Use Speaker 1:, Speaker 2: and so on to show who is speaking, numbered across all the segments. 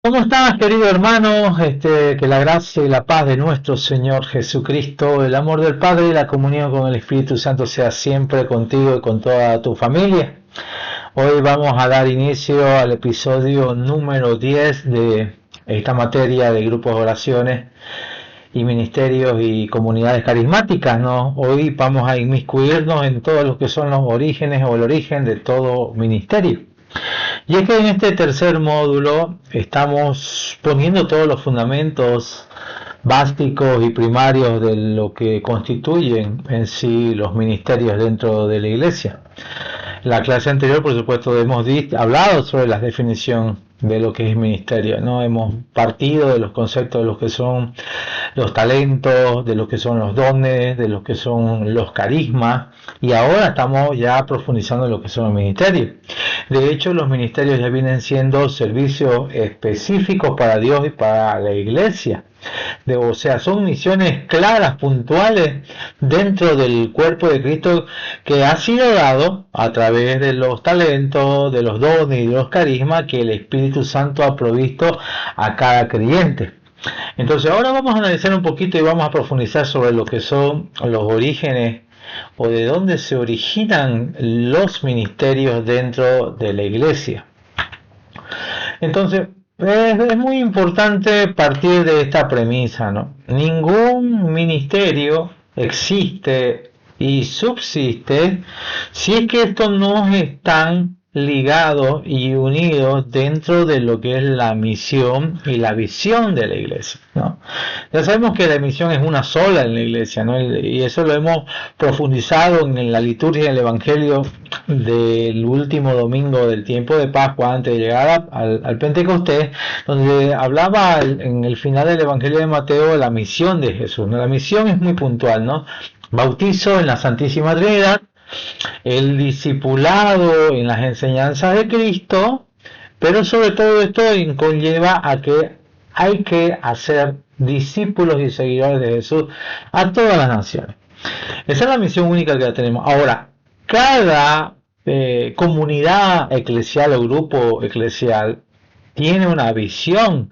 Speaker 1: ¿Cómo estás, querido hermano? Que la gracia y la paz de nuestro Señor Jesucristo, el amor del Padre y la comunión con el Espíritu Santo sea siempre contigo y con toda tu familia. Hoy vamos a dar inicio al episodio número 10 de esta materia de grupos de oraciones y ministerios y comunidades carismáticas, ¿no? Hoy vamos a inmiscuirnos en todo lo que son los orígenes o el origen de todo ministerio. Y es que en este tercer módulo estamos poniendo todos los fundamentos básicos y primarios de lo que constituyen en sí los ministerios dentro de la iglesia. En la clase anterior, por supuesto, hemos hablado sobre la definición de lo que es ministerio, ¿no? Hemos partido de los conceptos de lo que son los talentos, de lo que son los dones, de lo que son los carismas, y ahora estamos ya profundizando en lo que son los ministerios. De hecho, los ministerios ya vienen siendo servicios específicos para Dios y para la iglesia. O sea, son misiones claras, puntuales, dentro del cuerpo de Cristo, que ha sido dado a través de los talentos, de los dones y de los carismas que el Espíritu Santo ha provisto a cada creyente. Entonces ahora vamos a analizar un poquito y vamos a profundizar sobre lo que son los orígenes o de dónde se originan los ministerios dentro de la iglesia. Entonces, es muy importante partir de esta premisa, ¿no? Ningún ministerio existe y subsiste si es que estos no están ligados y unidos dentro de lo que es la misión y la visión de la iglesia, ¿no? Ya sabemos que la misión es una sola en la iglesia, ¿no? Y eso lo hemos profundizado en la liturgia del Evangelio del último domingo del tiempo de Pascua, antes de llegar al Pentecostés, donde hablaba en el final del Evangelio de Mateo la misión de Jesús, ¿no? La misión es muy puntual, ¿no? Bautizo en la Santísima Trinidad, el discipulado en las enseñanzas de Cristo, pero sobre todo esto conlleva a que hay que hacer discípulos y seguidores de Jesús a todas las naciones. Esa es la misión única que tenemos. Ahora, cada comunidad eclesial o grupo eclesial tiene una visión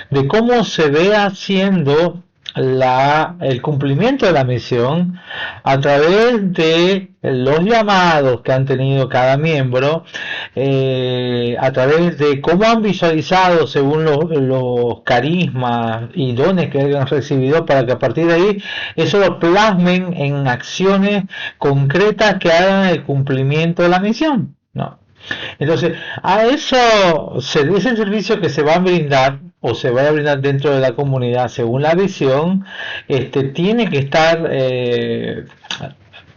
Speaker 1: de cómo se ve haciendo el cumplimiento de la misión a través de los llamados que han tenido cada miembro, a través de cómo han visualizado según los carismas y dones que hayan recibido, para que a partir de ahí eso lo plasmen en acciones concretas que hagan el cumplimiento de la misión, ¿no? Entonces, a eso ese servicio que se va a brindar o se va a brindar dentro de la comunidad según la visión, tiene que estar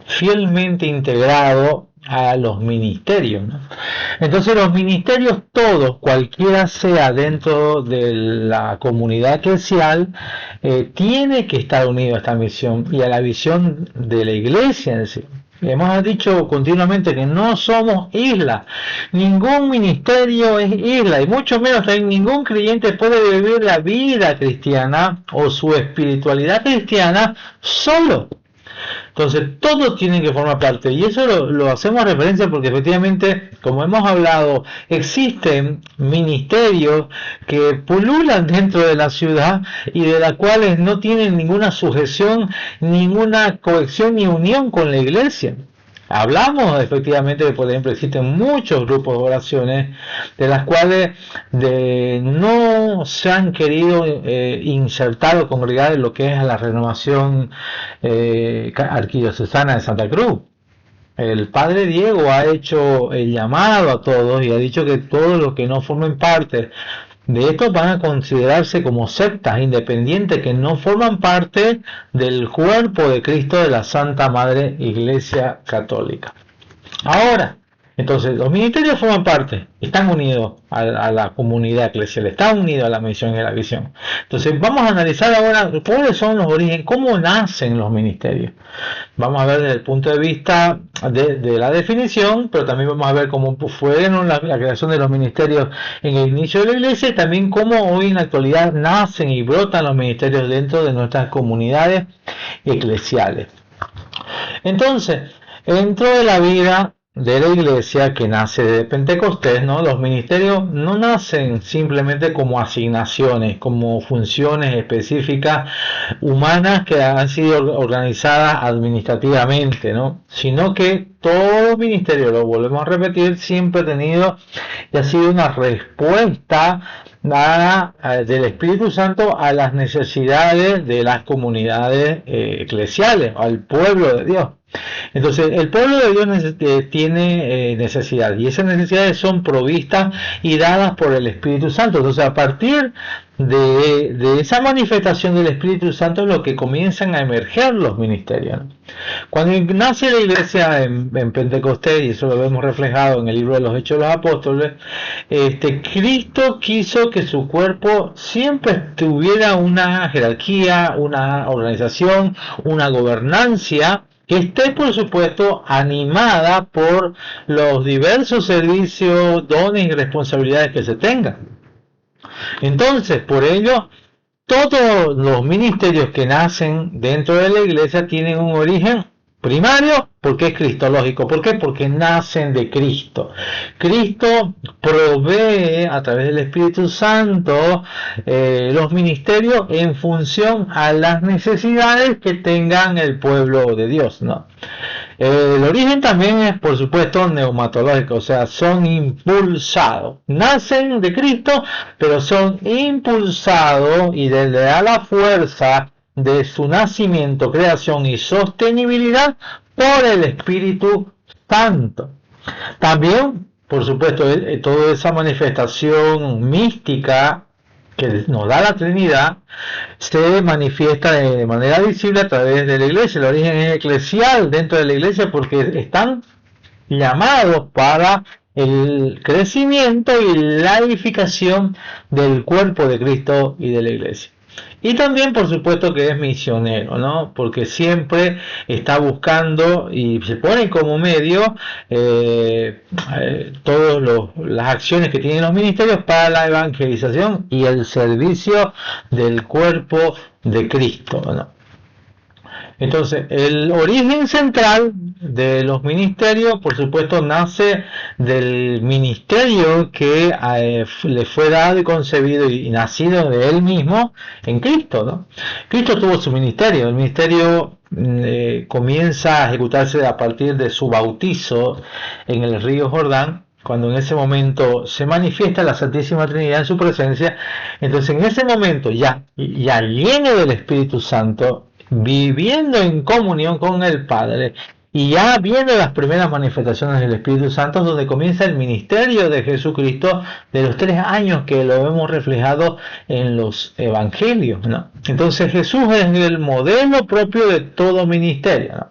Speaker 1: fielmente integrado a los ministerios, ¿no? Entonces los ministerios todos, cualquiera sea dentro de la comunidad eclesial, tiene que estar unido a esta misión y a la visión de la iglesia en sí. Hemos dicho continuamente que no somos isla, ningún ministerio es isla, y mucho menos también ningún creyente puede vivir la vida cristiana o su espiritualidad cristiana solo. Entonces todos tienen que formar parte, y eso lo hacemos referencia porque efectivamente, como hemos hablado, existen ministerios que pululan dentro de la ciudad y de las cuales no tienen ninguna sujeción, ninguna cohesión ni unión con la iglesia. Hablamos efectivamente de, por ejemplo, existen muchos grupos de oraciones de las cuales no se han querido insertar o congregar en lo que es la renovación arquidiocesana de Santa Cruz. El padre Diego ha hecho el llamado a todos y ha dicho que todos los que no formen parte de estos van a considerarse como sectas independientes que no forman parte del cuerpo de Cristo de la Santa Madre Iglesia Católica. Ahora, entonces los ministerios forman parte, están unidos a la comunidad eclesial, están unidos a la misión y a la visión. Entonces vamos a analizar ahora cuáles son los orígenes, cómo nacen los ministerios. Vamos a ver desde el punto de vista de la definición, pero también vamos a ver cómo fueron la creación de los ministerios en el inicio de la iglesia, y también cómo hoy en la actualidad nacen y brotan los ministerios dentro de nuestras comunidades eclesiales. Entonces, dentro de la vida de la iglesia que nace de Pentecostés, ¿no? Los ministerios no nacen simplemente como asignaciones, como funciones específicas humanas que han sido organizadas administrativamente, ¿no? Sino que todo ministerio, lo volvemos a repetir, siempre ha tenido y ha sido una respuesta del Espíritu Santo a las necesidades de las comunidades eclesiales, al pueblo de Dios. Entonces, el pueblo de Dios tiene necesidades y esas necesidades son provistas y dadas por el Espíritu Santo. Entonces, a partir de esa manifestación del Espíritu Santo es lo que comienzan a emerger los ministerios, ¿no? Cuando nace la iglesia en Pentecostés, y eso lo vemos reflejado en el libro de los Hechos de los Apóstoles, Cristo quiso que su cuerpo siempre tuviera una jerarquía, una organización, una gobernancia, que esté, por supuesto, animada por los diversos servicios, dones y responsabilidades que se tengan. Entonces, por ello, todos los ministerios que nacen dentro de la iglesia tienen un origen primario, porque es cristológico. ¿Por qué? Porque nacen de Cristo. Cristo provee a través del Espíritu Santo los ministerios en función a las necesidades que tengan el pueblo de Dios, ¿no? El origen también es, por supuesto, neumatológico, o sea, son impulsados. Nacen de Cristo, pero son impulsados y le da la fuerza de su nacimiento, creación y sostenibilidad por el Espíritu Santo. También, por supuesto, toda esa manifestación mística que nos da la Trinidad se manifiesta de manera visible a través de la iglesia. El origen es eclesial dentro de la iglesia porque están llamados para el crecimiento y la edificación del cuerpo de Cristo y de la iglesia. Y también, por supuesto, que es misionero, ¿no? Porque siempre está buscando y se pone como medio todas las acciones que tienen los ministerios para la evangelización y el servicio del cuerpo de Cristo, ¿no? Entonces, el origen central de los ministerios, por supuesto, nace del ministerio que le fue dado y concebido y nacido de él mismo en Cristo, ¿no? Cristo tuvo su ministerio. El ministerio comienza a ejecutarse a partir de su bautizo en el río Jordán, cuando en ese momento se manifiesta la Santísima Trinidad en su presencia. Entonces, en ese momento, ya lleno del Espíritu Santo, viviendo en comunión con el Padre y ya viendo las primeras manifestaciones del Espíritu Santo, donde comienza el ministerio de Jesucristo de los 3 años que lo vemos reflejado en los evangelios, ¿no? Entonces Jesús es el modelo propio de todo ministerio, ¿no?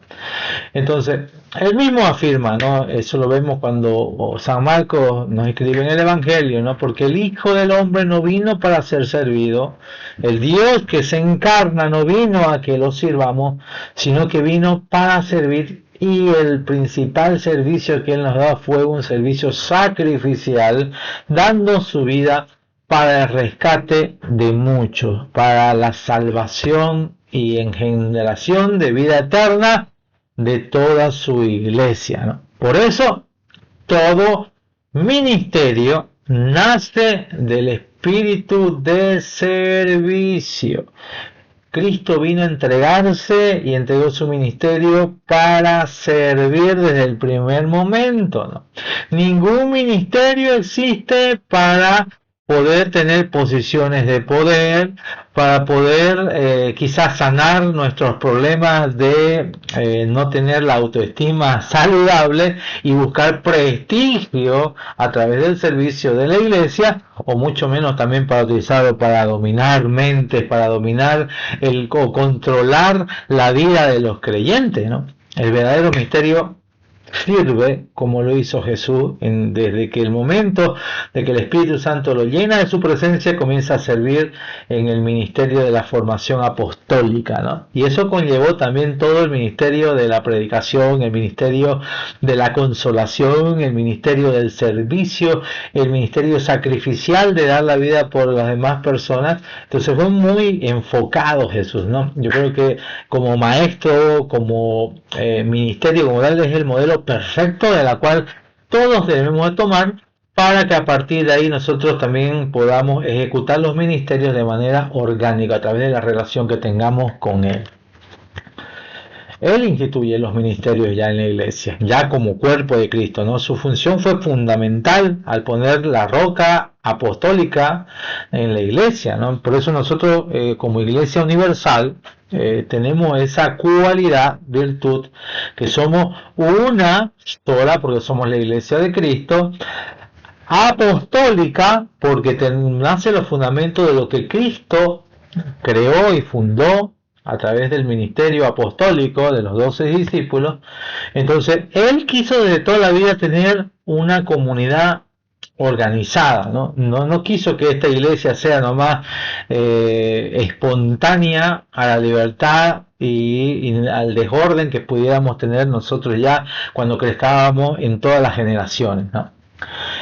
Speaker 1: Entonces él mismo afirma, ¿no? Eso lo vemos cuando San Marcos nos escribe en el Evangelio, ¿no? Porque el Hijo del Hombre no vino para ser servido, el Dios que se encarna no vino a que lo sirvamos, sino que vino para servir, y el principal servicio que Él nos da fue un servicio sacrificial, dando su vida para el rescate de muchos, para la salvación y engeneración de vida eterna de toda su iglesia, ¿no? Por eso, todo ministerio nace del espíritu de servicio. Cristo vino a entregarse y entregó su ministerio para servir desde el primer momento, ¿no? Ningún ministerio existe para poder tener posiciones de poder, para poder quizás sanar nuestros problemas de no tener la autoestima saludable y buscar prestigio a través del servicio de la iglesia, o mucho menos también para utilizarlo para dominar mentes, para dominar o controlar la vida de los creyentes, ¿no? El verdadero misterio sirve como lo hizo Jesús desde que el momento de que el Espíritu Santo lo llena de su presencia, comienza a servir en el ministerio de la formación apostólica, ¿no? Y eso conllevó también todo el ministerio de la predicación, el ministerio de la consolación, el ministerio del servicio, el ministerio sacrificial de dar la vida por las demás personas. Entonces fue muy enfocado Jesús, ¿no? Yo creo que como maestro, como ministerio, como tal, es el modelo modelo perfecto de la cual todos debemos de tomar para que a partir de ahí nosotros también podamos ejecutar los ministerios de manera orgánica a través de la relación que tengamos con Él. Él instituye los ministerios ya en la iglesia, ya como cuerpo de Cristo, ¿no? Su función fue fundamental al poner la roca apostólica en la iglesia, ¿no? Por eso nosotros como iglesia universal tenemos esa cualidad, virtud, que somos una sola porque somos la iglesia de Cristo, apostólica porque nace los fundamentos de lo que Cristo creó y fundó a través del ministerio apostólico de los 12 discípulos. Entonces, él quiso desde toda la vida tener una comunidad organizada, no quiso que esta iglesia sea nomás espontánea a la libertad y al desorden que pudiéramos tener nosotros ya cuando crezcábamos en todas las generaciones, ¿no?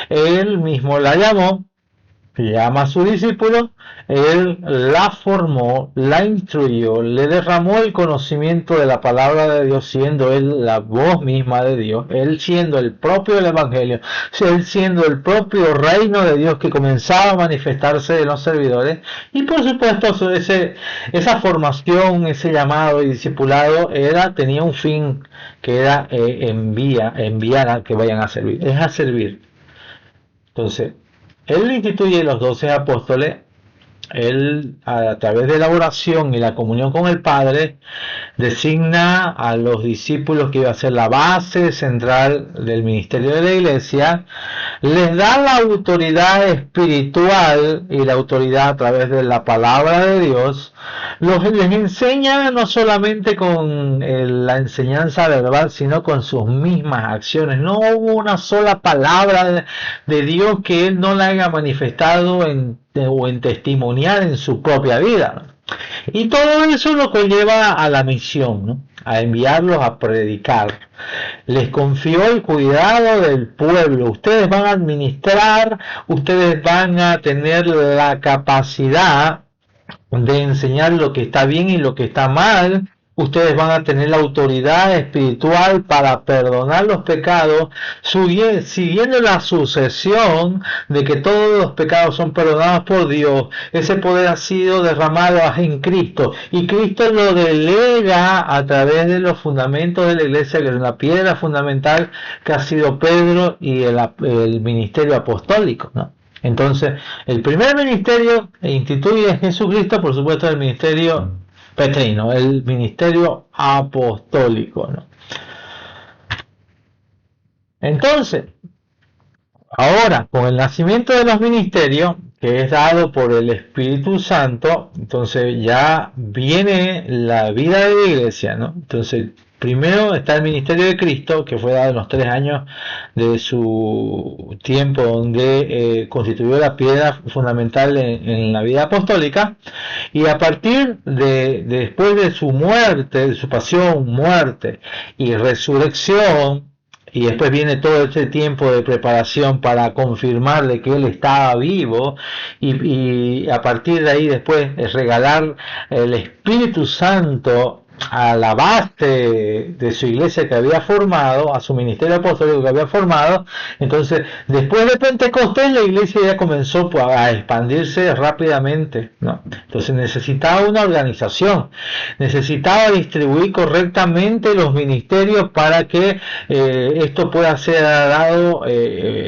Speaker 1: Él mismo la llamó, llama a sus discípulos, él la formó, la instruyó, le derramó el conocimiento de la palabra de Dios, siendo él la voz misma de Dios, él siendo el propio del Evangelio, él siendo el propio reino de Dios que comenzaba a manifestarse de los servidores. Y por supuesto esa formación, ese llamado y discipulado tenía un fin, que era enviar a que vayan a servir, es a servir. Entonces, él instituye los 12 apóstoles, él a través de la oración y la comunión con el Padre designa a los discípulos que iba a ser la base central del ministerio de la iglesia, les da la autoridad espiritual y la autoridad a través de la palabra de Dios, les enseña no solamente con la enseñanza verbal, sino con sus mismas acciones. No hubo una sola palabra de Dios que él no la haya manifestado o en testimoniar en su propia vida. Y todo eso lo conlleva a la misión, ¿no? A enviarlos a predicar. Les confió el cuidado del pueblo. Ustedes van a administrar, ustedes van a tener la capacidad de enseñar lo que está bien y lo que está mal. Ustedes van a tener la autoridad espiritual para perdonar los pecados, siguiendo la sucesión de que todos los pecados son perdonados por Dios. Ese poder ha sido derramado en Cristo, y Cristo lo delega a través de los fundamentos de la iglesia, que es la piedra fundamental que ha sido Pedro y el ministerio apostólico, ¿no? Entonces, el primer ministerio instituye Jesucristo, por supuesto, el ministerio petrino, el ministerio apostólico, ¿no? Entonces, ahora, con el nacimiento de los ministerios, que es dado por el Espíritu Santo, entonces ya viene la vida de la iglesia, ¿no? Entonces, primero está el ministerio de Cristo, que fue dado en los 3 años de su tiempo, donde constituyó la piedra fundamental en la vida apostólica, y a partir después de su muerte, de su pasión, muerte y resurrección, y después viene todo este tiempo de preparación para confirmar de que él estaba vivo, y a partir de ahí después regalar el Espíritu Santo a la base de su iglesia que había formado, a su ministerio apostólico que había formado. Entonces, después de Pentecostés, la iglesia ya comenzó a expandirse rápidamente, ¿no? Entonces necesitaba una organización, necesitaba distribuir correctamente los ministerios para que esto pueda ser dado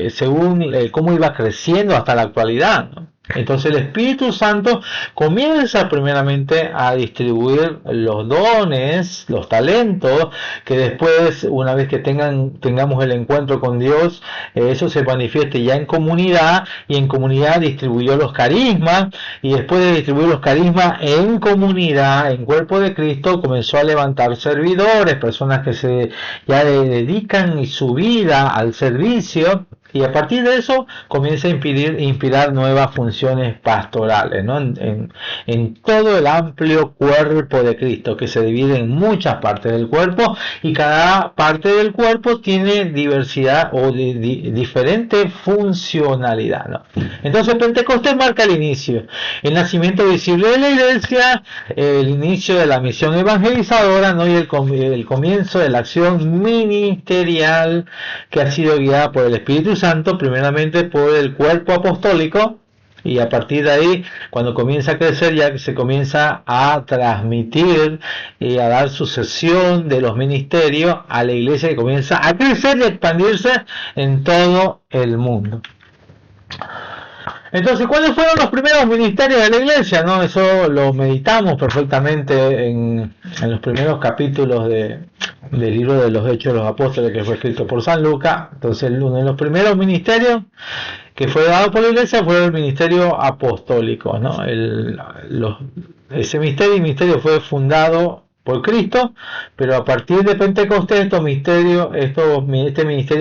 Speaker 1: según cómo iba creciendo hasta la actualidad, ¿no? Entonces el Espíritu Santo comienza primeramente a distribuir los dones, los talentos, que después, una vez que tengamos el encuentro con Dios, eso se manifieste ya en comunidad, y en comunidad distribuyó los carismas, y después de distribuir los carismas en comunidad, en cuerpo de Cristo, comenzó a levantar servidores, personas que ya dedican su vida al servicio. Y a partir de eso comienza a inspirar nuevas funciones pastorales, ¿no? En todo el amplio cuerpo de Cristo, que se divide en muchas partes del cuerpo, y cada parte del cuerpo tiene diversidad o diferente funcionalidad, ¿no? Entonces Pentecostés marca el inicio, el nacimiento visible de la iglesia, el inicio de la misión evangelizadora, ¿no? Y el comienzo de la acción ministerial que ha sido guiada por el Espíritu Santo, primeramente por el cuerpo apostólico, y a partir de ahí, cuando comienza a crecer, ya que se comienza a transmitir y a dar sucesión de los ministerios a la iglesia, que comienza a crecer y a expandirse en todo el mundo. Entonces, ¿cuáles fueron los primeros ministerios de la iglesia? ¿No? Eso lo meditamos perfectamente en los primeros capítulos del libro de los Hechos de los Apóstoles, que fue escrito por San Lucas. Entonces, uno de los primeros ministerios que fue dado por la iglesia fue el ministerio apostólico, ¿no? Ese ministerio fue fundado por Cristo, pero a partir de Pentecostés este ministerio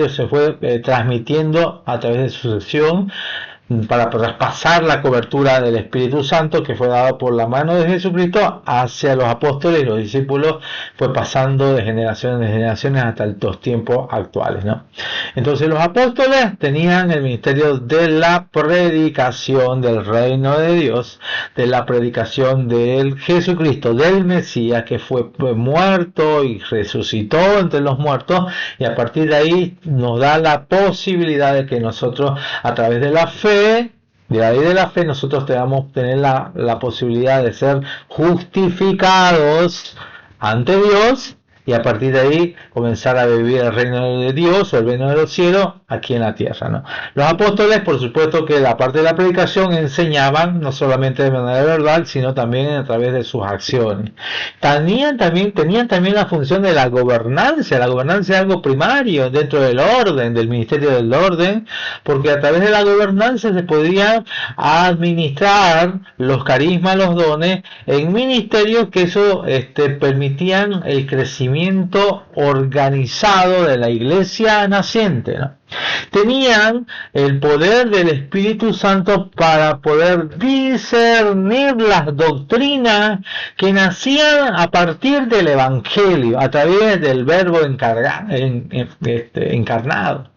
Speaker 1: se fue transmitiendo a través de sucesión, para traspasar la cobertura del Espíritu Santo que fue dado por la mano de Jesucristo hacia los apóstoles, y los discípulos fue pasando de generaciones en generaciones hasta los tiempos actuales, ¿no? Entonces los apóstoles tenían el ministerio de la predicación del reino de Dios, de la predicación del Jesucristo, del Mesías, que fue muerto y resucitó entre los muertos, y a partir de ahí nos da la posibilidad de que nosotros, a través de la fe, de la ley de la fe, nosotros debamos tener la posibilidad de ser justificados ante Dios, y a partir de ahí comenzar a vivir el reino de Dios o el reino de los cielos aquí en la tierra, ¿no? Los apóstoles, por supuesto que la parte de la predicación enseñaban no solamente de manera verbal, sino también a través de sus acciones. Tenían también la función de la gobernanza. La gobernanza es algo primario dentro del orden, del ministerio del orden, porque a través de la gobernanza se podía administrar los carismas, los dones en ministerios que eso permitían el crecimiento organizado de la iglesia naciente, ¿no? Tenían el poder del Espíritu Santo para poder discernir las doctrinas que nacían a partir del Evangelio, a través del Verbo encarnado.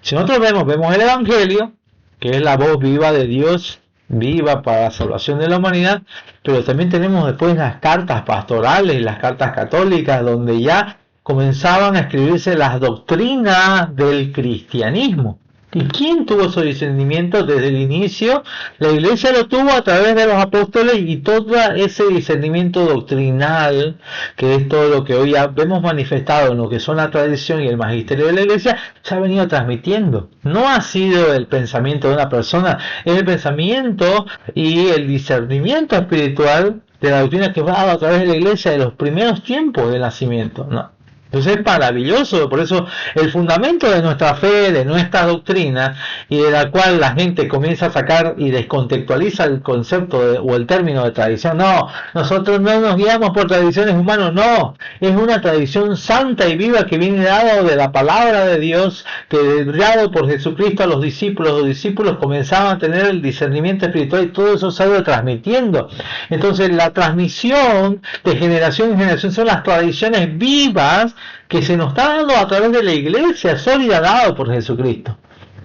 Speaker 1: Si nosotros vemos el Evangelio, que es la voz viva de Dios, viva para la salvación de la humanidad, pero también tenemos después las cartas pastorales, las cartas católicas, donde ya comenzaban a escribirse las doctrinas del cristianismo. ¿Y quién tuvo esos discernimientos desde el inicio? La iglesia lo tuvo a través de los apóstoles, y todo ese discernimiento doctrinal, que es todo lo que hoy ya vemos manifestado en lo que son la tradición y el magisterio de la iglesia, se ha venido transmitiendo. No ha sido el pensamiento de una persona, es el pensamiento y el discernimiento espiritual de la doctrina que fue dado a través de la iglesia de los primeros tiempos del nacimiento, ¿no? Entonces es maravilloso. Por eso el fundamento de nuestra fe, de nuestra doctrina, y de la cual la gente comienza a sacar y descontextualiza el concepto o el término de tradición. No, nosotros no nos guiamos por tradiciones humanas, no, es una tradición santa y viva que viene dado de la palabra de Dios, que dado por Jesucristo a los discípulos comenzaban a tener el discernimiento espiritual, y todo eso se ha ido transmitiendo. Entonces la transmisión de generación en generación son las tradiciones vivas que se nos está dando a través de la iglesia sólida, dado por Jesucristo.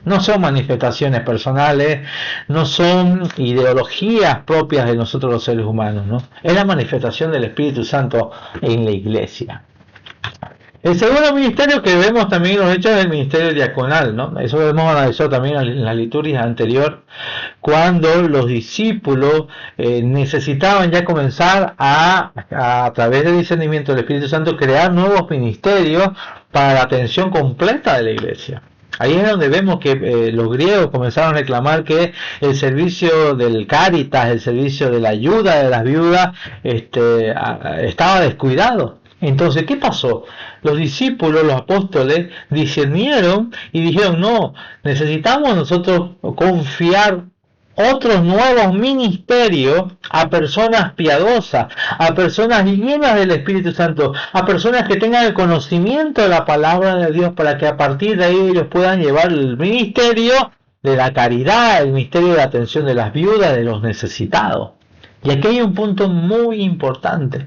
Speaker 1: No son manifestaciones personales, no son ideologías propias de nosotros los seres humanos, ¿no? Es la manifestación del Espíritu Santo en la iglesia. El segundo ministerio que vemos también en los hechos es el ministerio diaconal, ¿no? Eso lo hemos analizado también en la liturgia anterior, cuando los discípulos necesitaban ya comenzar a través del discernimiento del Espíritu Santo, crear nuevos ministerios para la atención completa de la iglesia. Ahí es donde vemos que los griegos comenzaron a reclamar que el servicio del Cáritas, el servicio de la ayuda de las viudas, estaba descuidado. Entonces, ¿qué pasó? Los discípulos, los apóstoles, discernieron y dijeron: no, necesitamos nosotros confiar otros nuevos ministerios a personas piadosas, a personas llenas del Espíritu Santo, a personas que tengan el conocimiento de la palabra de Dios, para que a partir de ahí ellos puedan llevar el ministerio de la caridad, el ministerio de la atención de las viudas, de los necesitados. Y aquí hay un punto muy importante.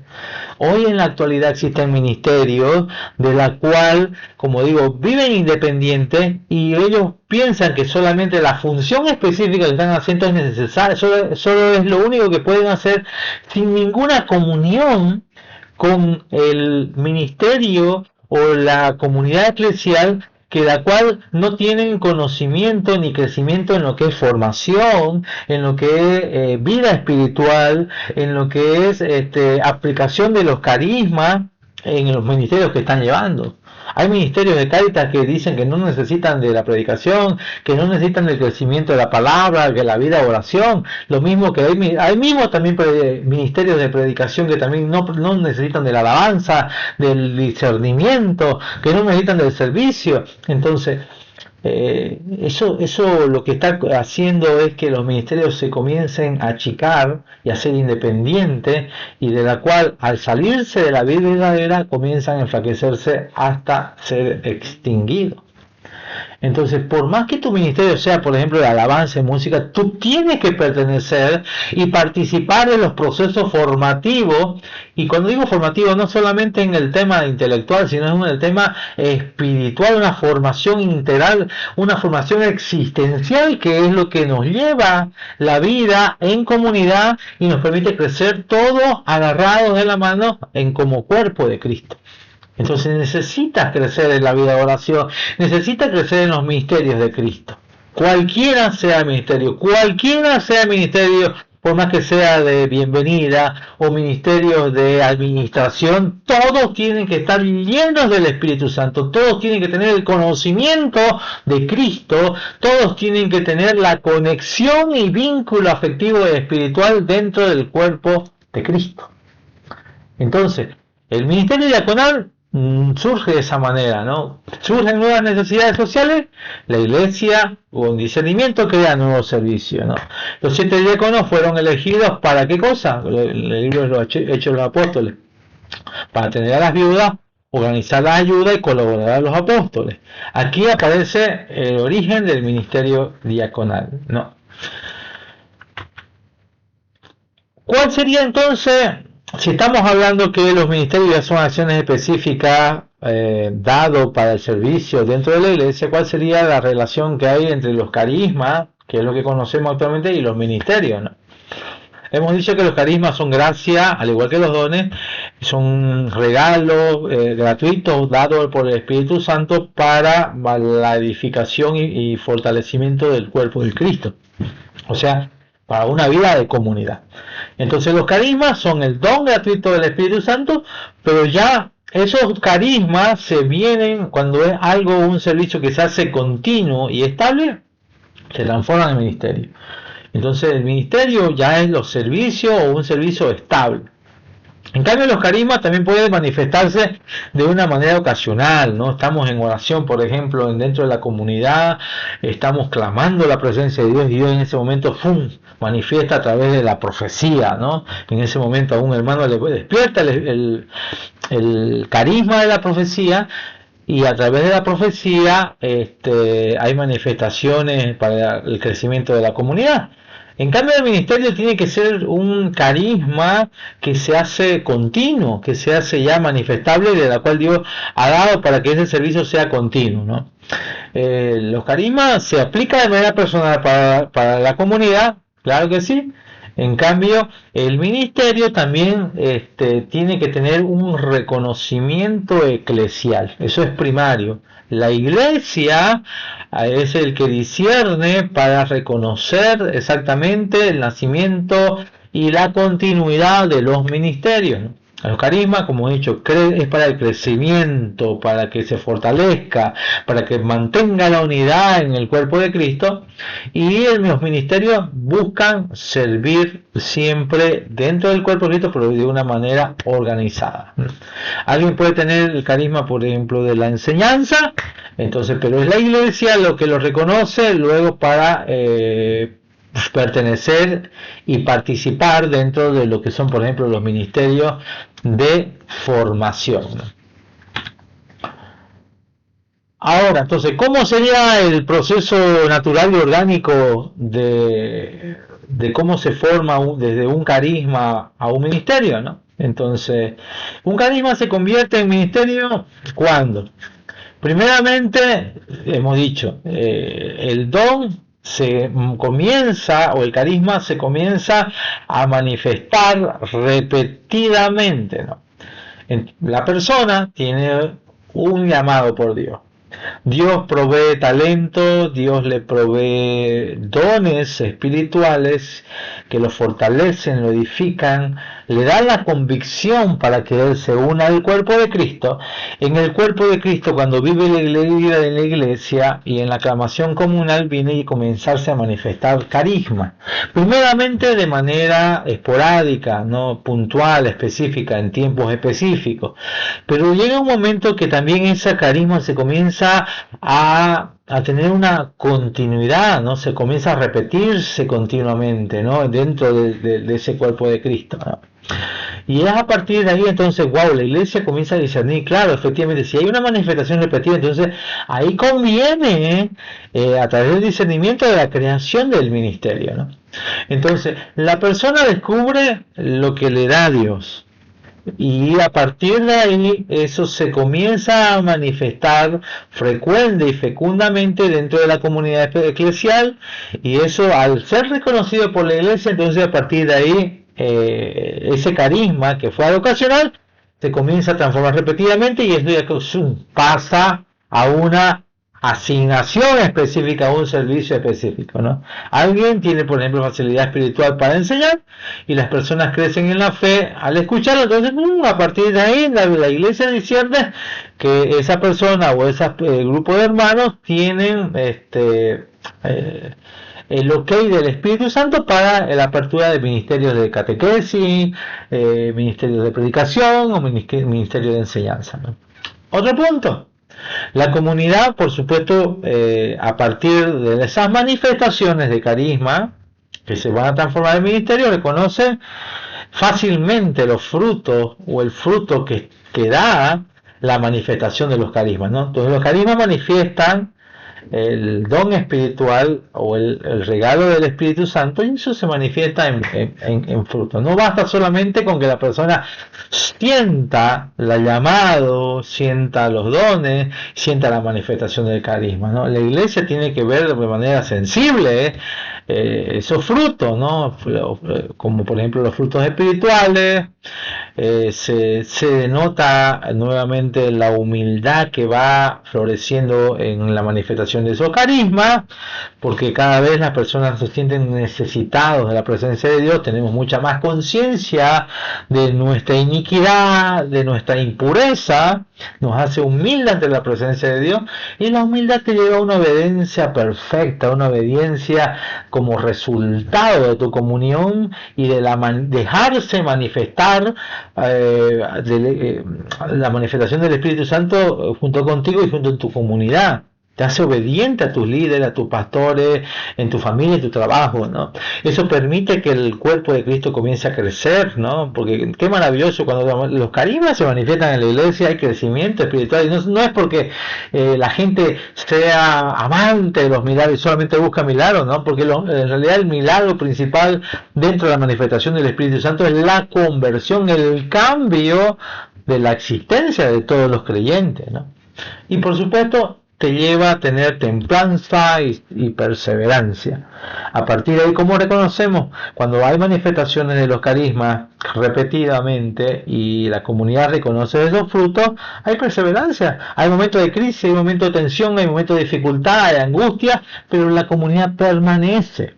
Speaker 1: Hoy en la actualidad existen ministerios de la cual, como digo, viven independientes y ellos piensan que solamente la función específica que están haciendo es necesaria, solo es lo único que pueden hacer sin ninguna comunión con el ministerio o la comunidad eclesial, que la cual no tienen conocimiento ni crecimiento en lo que es formación, en lo que es vida espiritual, en lo que es aplicación de los carismas en los ministerios que están llevando. Hay ministerios de Cáritas que dicen que no necesitan de la predicación, que no necesitan del crecimiento de la palabra, de la vida de oración. Lo mismo que hay mismo también ministerios de predicación que también no necesitan de la alabanza, del discernimiento, que no necesitan del servicio. Entonces, eso lo que está haciendo es que los ministerios se comiencen a achicar y a ser independientes, y de la cual al salirse de la vida verdadera comienzan a enflaquecerse hasta ser extinguidos. Entonces, por más que tu ministerio sea, por ejemplo, de alabanza y música, tú tienes que pertenecer y participar de los procesos formativos. Y cuando digo formativo, no solamente en el tema intelectual, sino en el tema espiritual, una formación integral, una formación existencial, que es lo que nos lleva la vida en comunidad y nos permite crecer todos agarrados de la mano como cuerpo de Cristo. Entonces necesitas crecer en la vida de oración, necesitas crecer en los ministerios de Cristo. Cualquiera sea el ministerio, por más que sea de bienvenida o ministerios de administración, todos tienen que estar llenos del Espíritu Santo, todos tienen que tener el conocimiento de Cristo, todos tienen que tener la conexión y vínculo afectivo y espiritual dentro del cuerpo de Cristo. Entonces, el ministerio diaconal surge de esa manera, ¿no? Surgen nuevas necesidades sociales, la iglesia con discernimiento crea nuevos servicios, ¿no? Los 7 diáconos fueron elegidos ¿para qué cosa? El libro de los Hechos de los Apóstoles, para atender a las viudas, organizar la ayuda y colaborar a los apóstoles. Aquí aparece el origen del ministerio diaconal, ¿no? ¿Cuál sería entonces, si estamos hablando que los ministerios ya son acciones específicas dado para el servicio dentro de la iglesia, cuál sería la relación que hay entre los carismas, que es lo que conocemos actualmente, y los ministerios, ¿no? Hemos dicho que los carismas son gracia, al igual que los dones, son regalos gratuitos dados por el Espíritu Santo para la edificación y fortalecimiento del cuerpo de Cristo. O sea, para una vida de comunidad. Entonces los carismas son el don gratuito del Espíritu Santo, pero ya esos carismas se vienen cuando es algo, un servicio que se hace continuo y estable, se transforman en ministerio. Entonces el ministerio ya es los servicios o un servicio estable. En cambio, los carismas también pueden manifestarse de una manera ocasional, ¿no? Estamos en oración, por ejemplo, dentro de la comunidad, estamos clamando la presencia de Dios y Dios en ese momento manifiesta a través de la profecía, ¿no? En ese momento a un hermano le despierta el carisma de la profecía, y a través de la profecía hay manifestaciones para el crecimiento de la comunidad. En cambio, el ministerio tiene que ser un carisma que se hace continuo, que se hace ya manifestable, de la cual Dios ha dado para que ese servicio sea continuo, ¿no? Los carismas se aplican de manera personal para la comunidad, claro que sí. En cambio, el ministerio también tiene que tener un reconocimiento eclesial, eso es primario. La iglesia es el que discierne para reconocer exactamente el nacimiento y la continuidad de los ministerios, ¿no? Los carismas, como he dicho, es para el crecimiento, para que se fortalezca, para que mantenga la unidad en el cuerpo de Cristo, y los ministerios buscan servir siempre dentro del cuerpo de Cristo, pero de una manera organizada. Alguien puede tener el carisma, por ejemplo, de la enseñanza, entonces, pero es la iglesia lo que lo reconoce luego para pertenecer y participar dentro de lo que son, por ejemplo, los ministerios de formación. Ahora, entonces, ¿cómo sería el proceso natural y orgánico de cómo se forma desde un carisma a un ministerio, ¿no? Entonces, un carisma se convierte en ministerio ¿cuándo? Primeramente, hemos dicho, el don se comienza, o el carisma se comienza a manifestar repetidamente, ¿no? La persona tiene un llamado por Dios. Dios provee talento, Dios le provee dones espirituales que lo fortalecen, lo edifican, le dan la convicción para que Él se una al cuerpo de Cristo. En el cuerpo de Cristo, cuando vive la vida de la iglesia y en la aclamación comunal, viene a comenzarse a manifestar carisma. Primeramente de manera esporádica, no puntual, específica, en tiempos específicos. Pero llega un momento que también ese carisma se comienza a tener una continuidad, ¿no? Se comienza a repetirse continuamente, ¿no? Dentro de ese cuerpo de Cristo, ¿no? Y es a partir de ahí entonces, wow, la iglesia comienza a discernir, claro, efectivamente, si hay una manifestación repetida, entonces ahí conviene, a través del discernimiento de la creación del ministerio, ¿no? Entonces, la persona descubre lo que le da Dios. Y a partir de ahí eso se comienza a manifestar frecuente y fecundamente dentro de la comunidad eclesial, y eso al ser reconocido por la iglesia, entonces a partir de ahí ese carisma que fue ocasional se comienza a transformar repetidamente, y eso ya pasa a una asignación específica, a un servicio específico, ¿no? Alguien tiene, por ejemplo, facilidad espiritual para enseñar, y las personas crecen en la fe al escucharlo, entonces a partir de ahí la iglesia discierne que esa persona o ese grupo de hermanos tienen el ok del Espíritu Santo para la apertura de ministerios de catequesis, ministerios de predicación o ministerios de enseñanza, ¿no? Otro punto. La comunidad, por supuesto, a partir de esas manifestaciones de carisma que se van a transformar en ministerio, reconoce fácilmente los frutos o el fruto que da la manifestación de los carismas, ¿no? Entonces los carismas manifiestan el don espiritual o el regalo del Espíritu Santo, y eso se manifiesta en fruto. No basta solamente con que la persona sienta el llamado, sienta los dones, sienta la manifestación del carisma, ¿no? La iglesia tiene que ver de manera sensible esos frutos, ¿no? Como por ejemplo los frutos espirituales. Se denota nuevamente la humildad que va floreciendo en la manifestación de esos carismas, porque cada vez las personas se sienten necesitados de la presencia de Dios. Tenemos mucha más conciencia de nuestra iniquidad, de nuestra impureza, nos hace humilde ante la presencia de Dios, y la humildad te lleva a una obediencia perfecta, una obediencia como resultado de tu comunión y de dejarse manifestar la manifestación del Espíritu Santo junto contigo y junto a tu comunidad. Te hace obediente a tus líderes, a tus pastores, en tu familia, en tu trabajo, ¿no? Eso permite que el cuerpo de Cristo comience a crecer, ¿no? Porque qué maravilloso, cuando los carismas se manifiestan en la iglesia, hay crecimiento espiritual, y no es porque la gente sea amante de los milagros y solamente busca milagros, ¿no? Porque en realidad el milagro principal dentro de la manifestación del Espíritu Santo es la conversión, el cambio de la existencia de todos los creyentes, ¿no? Y por supuesto, te lleva a tener templanza y perseverancia. A partir de ahí, ¿cómo reconocemos? Cuando hay manifestaciones de los carismas repetidamente y la comunidad reconoce esos frutos, hay perseverancia. Hay momentos de crisis, hay momentos de tensión, hay momentos de dificultad, de angustia, pero la comunidad permanece.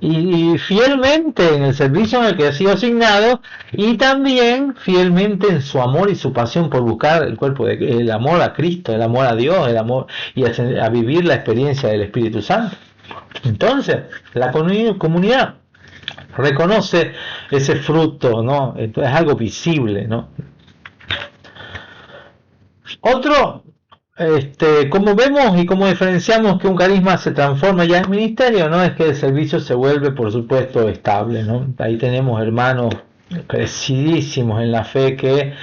Speaker 1: Y fielmente en el servicio en el que ha sido asignado, y también fielmente en su amor y su pasión por buscar el amor a Cristo, el amor a Dios, el amor, y a vivir la experiencia del Espíritu Santo. Entonces la comunidad reconoce ese fruto, ¿no? Entonces es algo visible, ¿no? Otro como vemos y como diferenciamos que un carisma se transforma ya en ministerio, no es que el servicio se vuelve, por supuesto, estable, ¿no? Ahí tenemos hermanos crecidísimos en la fe que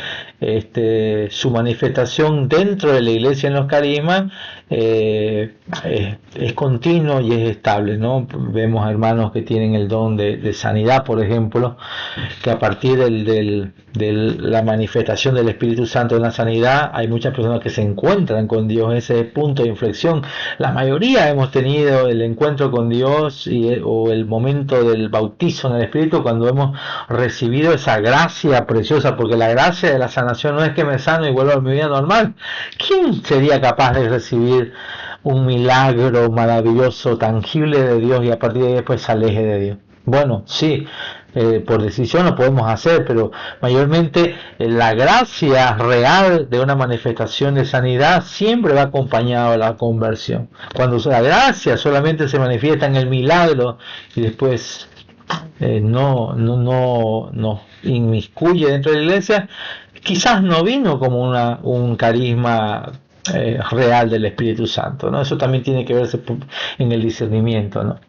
Speaker 1: su manifestación dentro de la iglesia en los carismas es continuo y es estable, ¿no? Vemos hermanos que tienen el don de sanidad, por ejemplo, que a partir de la manifestación del Espíritu Santo en la sanidad hay muchas personas que se encuentran con Dios, ese punto de inflexión. La mayoría hemos tenido el encuentro con Dios o el momento del bautizo en el Espíritu cuando hemos recibido esa gracia preciosa, porque la gracia de la sanación no es que me sano y vuelvo a mi vida normal. ¿Quién sería capaz de recibir un milagro maravilloso, tangible de Dios y a partir de ahí después se aleje de Dios? Bueno, sí, por decisión lo podemos hacer, pero mayormente la gracia real de una manifestación de sanidad siempre va acompañada de la conversión. Cuando la gracia solamente se manifiesta en el milagro y después no inmiscuye dentro de la iglesia, quizás no vino como un carisma real del Espíritu Santo, ¿no? Eso también tiene que verse en el discernimiento, ¿no?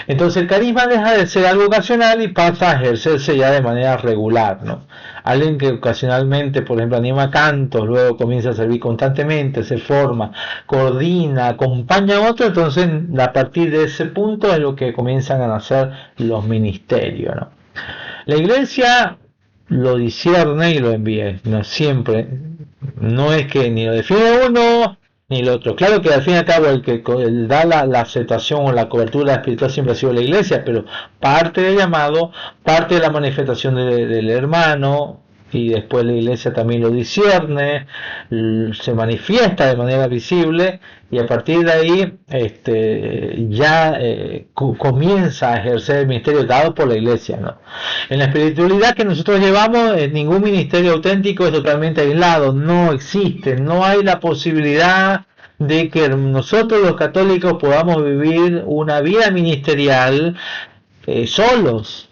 Speaker 1: Entonces el carisma deja de ser algo ocasional y pasa a ejercerse ya de manera regular, ¿no? Alguien que ocasionalmente, por ejemplo, anima cantos, luego comienza a servir constantemente, se forma, coordina, acompaña a otro, entonces a partir de ese punto es lo que comienzan a nacer los ministerios, ¿no? La iglesia lo discierne y lo envía, no siempre, no es que ni lo define uno ni el otro. Claro que al fin y al cabo el que da la aceptación o la cobertura espiritual siempre ha sido la iglesia, pero parte del llamado, parte de la manifestación del hermano, y después la iglesia también lo discierne, se manifiesta de manera visible y a partir de ahí ya comienza a ejercer el ministerio dado por la iglesia, ¿no? En la espiritualidad que nosotros llevamos, ningún ministerio auténtico es totalmente aislado, no existe, no hay la posibilidad de que nosotros los católicos podamos vivir una vida ministerial solos.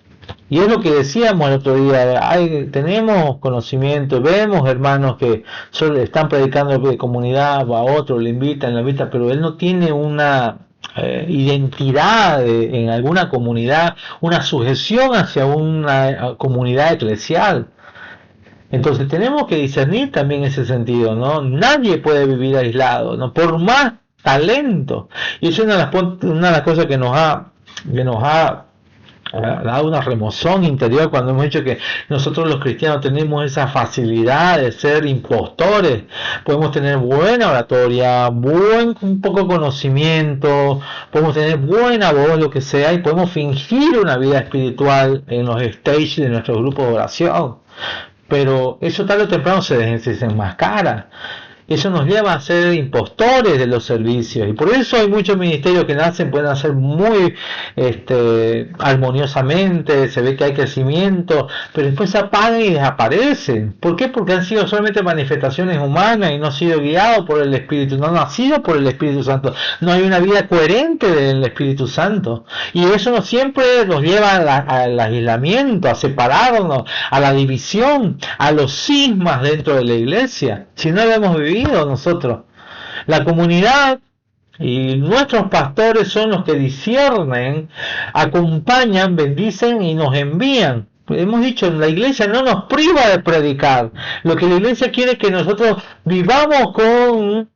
Speaker 1: Y es lo que decíamos el otro día, tenemos conocimiento, vemos hermanos que solo están predicando de comunidad, a otro le invitan, pero él no tiene una identidad en alguna comunidad, una sujeción hacia una comunidad eclesial. Entonces tenemos que discernir también ese sentido, ¿no? Nadie puede vivir aislado, ¿no? Por más talento. Y eso es una de las cosas que nos ha dado una remozón interior cuando hemos dicho que nosotros los cristianos tenemos esa facilidad de ser impostores, podemos tener buena oratoria, un poco conocimiento, podemos tener buena voz, lo que sea, y podemos fingir una vida espiritual en los stages de nuestros grupos de oración, pero eso tarde o temprano se desenmascara. Eso nos lleva a ser impostores de los servicios y por eso hay muchos ministerios que pueden hacer muy armoniosamente, se ve que hay crecimiento, pero después se apagan y desaparecen. ¿Por qué? Porque han sido solamente manifestaciones humanas y no han sido guiados por el Espíritu, no han nacido por el Espíritu Santo, no hay una vida coherente del Espíritu Santo y eso no siempre nos lleva al aislamiento, a separarnos, a la división, a los cismas dentro de la iglesia, si no lo hemos vivido nosotros. La comunidad y nuestros pastores son los que disciernen, acompañan, bendicen y nos envían. Hemos dicho, la iglesia no nos priva de predicar. Lo que la iglesia quiere es que nosotros vivamos con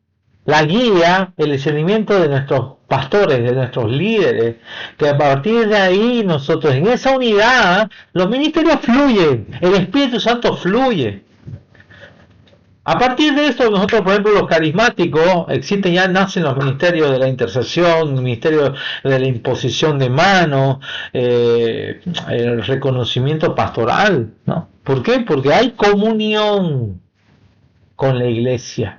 Speaker 1: la guía, el discernimiento de nuestros pastores, de nuestros líderes, que a partir de ahí nosotros, en esa unidad, los ministerios fluyen, el Espíritu Santo fluye. A partir de esto, nosotros, por ejemplo, los carismáticos, ya nacen los ministerios de la intercesión, el ministerio de la imposición de manos, el reconocimiento pastoral, ¿no? ¿Por qué? Porque hay comunión con la iglesia,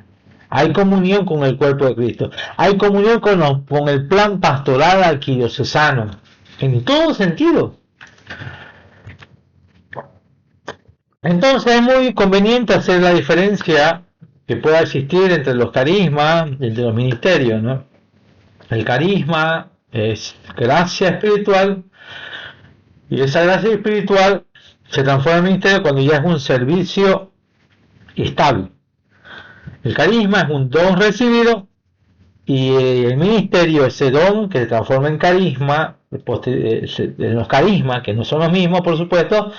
Speaker 1: hay comunión con el cuerpo de Cristo, hay comunión con el plan pastoral arquidiocesano, en todo sentido. Entonces es muy conveniente hacer la diferencia que pueda existir entre los carismas y entre los ministerios, ¿no? El carisma es gracia espiritual y esa gracia espiritual se transforma en ministerio cuando ya es un servicio estable. El carisma es un don recibido y el ministerio, ese don que se transforma en carisma, en los carismas, que no son los mismos, por supuesto,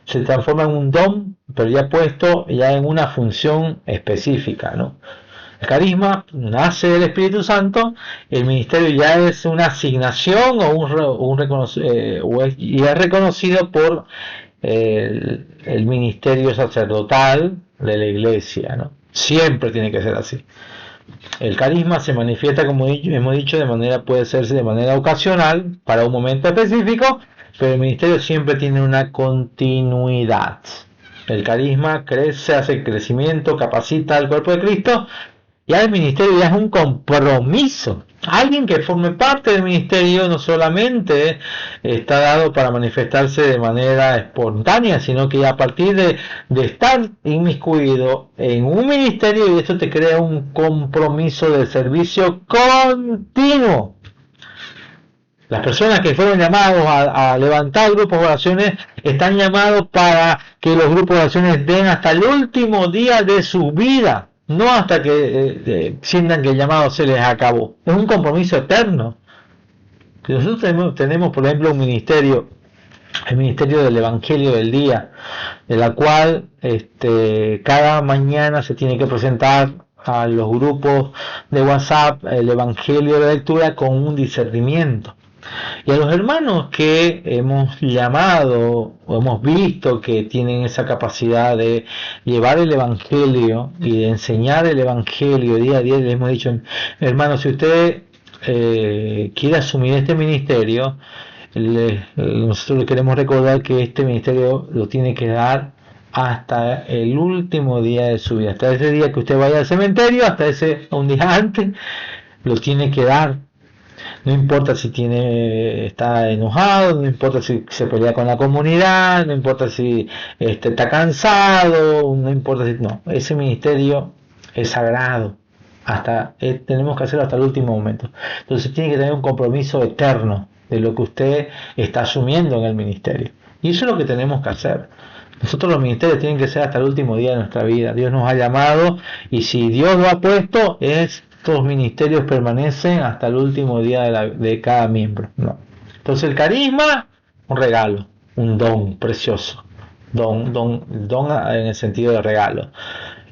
Speaker 1: se transforma en un don, pero ya puesto ya en una función específica, ¿no? El carisma nace del Espíritu Santo, el ministerio ya es una asignación y es reconocido por el ministerio sacerdotal de la iglesia, ¿no? Siempre tiene que ser así. El carisma se manifiesta, como hemos dicho, puede hacerse de manera ocasional para un momento específico, pero el ministerio siempre tiene una continuidad. El carisma crece, hace crecimiento, capacita al cuerpo de Cristo. Ya el ministerio ya es un compromiso. Alguien que forme parte del ministerio no solamente está dado para manifestarse de manera espontánea, sino que a partir de estar inmiscuido en un ministerio, y esto te crea un compromiso de servicio continuo. Las personas que fueron llamados a levantar grupos de oraciones están llamados para que los grupos de oraciones den hasta el último día de su vida. No hasta que sientan que el llamado se les acabó. Es un compromiso eterno. Nosotros tenemos, por ejemplo, un ministerio, el ministerio del Evangelio del Día, de la cual cada mañana se tiene que presentar a los grupos de WhatsApp el Evangelio de lectura con un discernimiento. Y a los hermanos que hemos llamado o hemos visto que tienen esa capacidad de llevar el Evangelio y de enseñar el Evangelio día a día, les hemos dicho: hermanos, si usted quiere asumir este ministerio, nosotros le queremos recordar que este ministerio lo tiene que dar hasta el último día de su vida, hasta ese día que usted vaya al cementerio, hasta un día antes, lo tiene que dar. No importa si está enojado, no importa si se pelea con la comunidad, no importa si está cansado, no importa si... No, ese ministerio es sagrado. Tenemos que hacerlo hasta el último momento. Entonces tiene que tener un compromiso eterno de lo que usted está asumiendo en el ministerio. Y eso es lo que tenemos que hacer. Nosotros los ministerios tienen que ser hasta el último día de nuestra vida. Dios nos ha llamado, y si Dios lo ha puesto, estos ministerios permanecen hasta el último día de cada miembro. No. Entonces el carisma, un regalo, un don precioso. Don en el sentido de regalo.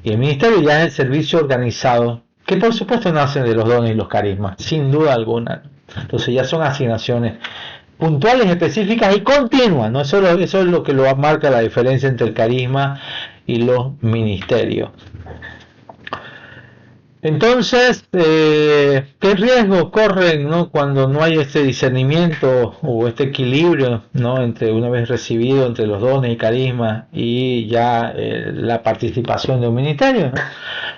Speaker 1: Y el ministerio ya es el servicio organizado, que por supuesto nacen de los dones y los carismas, sin duda alguna. Entonces ya son asignaciones puntuales, específicas y continuas, ¿no? Eso es lo que lo marca la diferencia entre el carisma y los ministerios. Entonces, ¿qué riesgos corren, ¿no?, cuando no hay este discernimiento o este equilibrio, ¿no?, entre, una vez recibido, entre los dones y carismas y ya la participación de un ministerio, ¿no?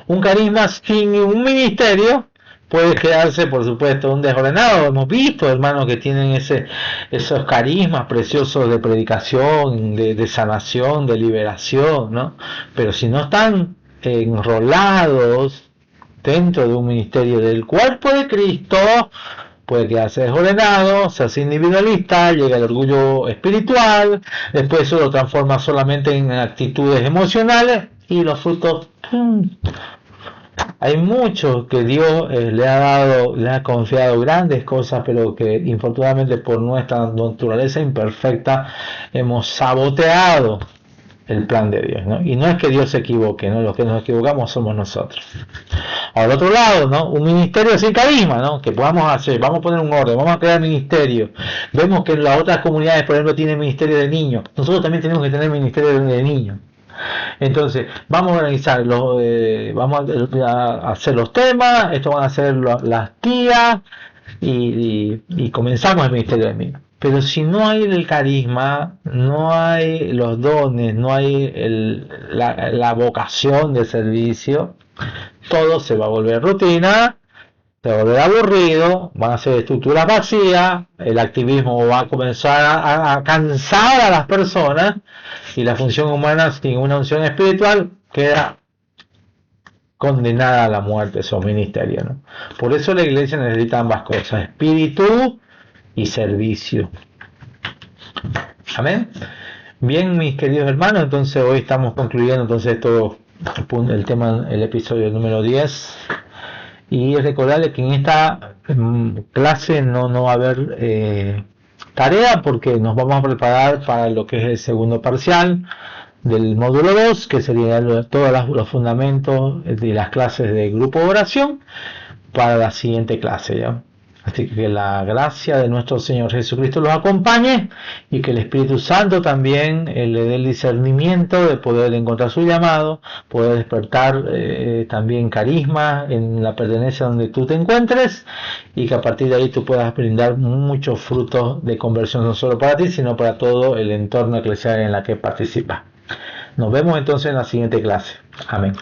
Speaker 1: Un carisma sin un ministerio puede quedarse, por supuesto, un desordenado. Hemos visto hermanos que tienen esos carismas preciosos de predicación, de sanación, de liberación, ¿no? Pero si no están enrolados dentro de un ministerio del cuerpo de Cristo, puede quedarse desordenado, se hace individualista, llega el orgullo espiritual, después eso lo transforma solamente en actitudes emocionales y los frutos... Hay muchos que Dios le ha confiado grandes cosas, pero que infortunadamente por nuestra naturaleza imperfecta hemos saboteado el plan de Dios, ¿no? Y no es que Dios se equivoque, ¿no? Los que nos equivocamos somos nosotros. Al otro lado, ¿no?, un ministerio sin carisma, ¿no?, que podamos hacer, vamos a poner un orden, vamos a crear ministerio. Vemos que en las otras comunidades, por ejemplo, tienen ministerio de niños. Nosotros también tenemos que tener ministerio de niños. Entonces, vamos a organizar, vamos a hacer los temas, esto van a hacer las tías, y comenzamos el ministerio de niños. Pero si no hay el carisma, no hay los dones, no hay la vocación de servicio, todo se va a volver rutina, se va a volver aburrido, van a ser estructuras vacías, el activismo va a comenzar a cansar a las personas, y la función humana sin una unción espiritual queda condenada a la muerte, esos ministerios, ¿no? Por eso la iglesia necesita ambas cosas, espíritu y servicio. Amén. Bien, mis queridos hermanos, entonces hoy estamos concluyendo entonces estos el tema, el episodio número 10. Y recordarles que en esta clase no va a haber tarea, porque nos vamos a preparar para lo que es el segundo parcial del módulo 2, que sería todos los fundamentos de las clases de grupo de oración para la siguiente clase, ¿ya? Así que la gracia de nuestro Señor Jesucristo los acompañe, y que el Espíritu Santo también le dé el discernimiento de poder encontrar su llamado, poder despertar también carisma en la pertenencia donde tú te encuentres, y que a partir de ahí tú puedas brindar muchos frutos de conversión, no solo para ti, sino para todo el entorno eclesial en la que participas. Nos vemos entonces en la siguiente clase. Amén.